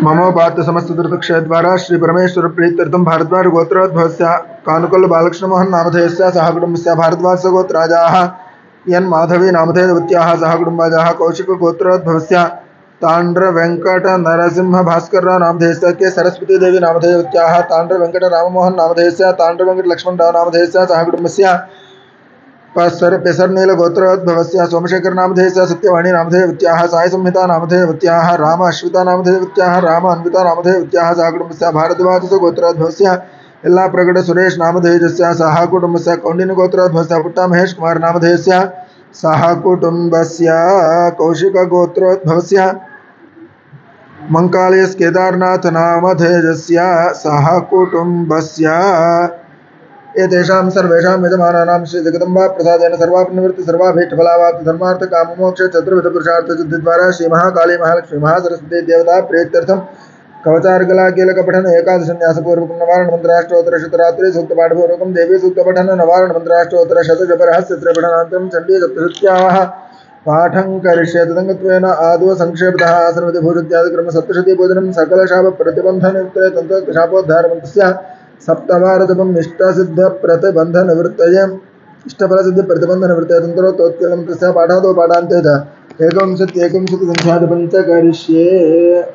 ममोपात्य समस्त तीर्थक्षेत्रद्वारा श्री परमेश्वर प्रीत्यर्थम भारद्वाज गोत्रोद्भवस्य कानुकल बालकृष्ण मोहन नामधेयस्य सह कुटुंबस्य भारद्वाज गोत्राजाः यन् माधवी नामधेयवत्याः सह कुटुंबाजाः कौशिक गोत्रोद्भवस्य तांड्र वेंकट नरसिंह भास्कर नामधेयस्य के सरस्वती देवी नामधेयवत्याः तांड्र वेंकट राममोहन नामधेयस्य तांड्र वेंकट लक्ष्मण राव नामधेयस्य सह कुटुंबस्य पेसरनील गोत्रोद्भवस्य सोमशेखर नामधेयस्य सत्यवाणी नामधेयवत्याः साई संहिता नामधेयवत्याः राम अश्विता नामधेयवत्याः राम अन्विता नामधेयवत्याः सह कुटुंबस्य भारद्वाज गोत्रोद्भवस्य यल्लाप्रगड सुरेश नामधेयस्य सह कुटुंबस्य कौंडिन्य गोत्रोद्भवस्य पुट्टा महेश कुमार नामधेयस्य सह कुटुंबस्य कौशिक गोत्रोद्भवस्य मंकालेश केदारनाथ नामधेयस्य सह कुटुंबस्य एतेषां सर्वेषां यजमानानां श्री जगदम्बा प्रसादेन सर्वापनिवृत्ति सर्वाभीष्टफलावाप्ति धर्मार्थ काममोक्ष चतुर्विध पुरुषार्थ सिद्धिद्वारा श्री महाकाली महालक्ष्मी महासरस्वती देवता प्रीत्यर्थम कवचार्गला कीलक पठन एकादश न्यास पूर्वकं नवारण मंत्राष्टोत्तर शतरात्रि सूक्त पाठ पूर्वकं देवी सूक्त पठन नवारण मंत्राष्टोत्तर शत जप रहस्य पठनान्तरं चंडी सप्तशत्याः पाठं करिष्ये तदंगत्वेन आदौ संक्षेपतः आसनविधि भूषित्यादि क्रम सप्तशती भोजनं सकल शाप प्रतिबंधन युक्ते तंत्र शापोद्धार मंत्रस्य सप्तवारजपं निष्ठासिद्ध प्रतिबंध निवृत्तये इष्टफल सिद्ध प्रतिबंध निवृत्तये तंत्रोत्तोत्कलं तस्य पाठादो पाठान्ते च एकविंशति संख्यादिपञ्च करिष्ये।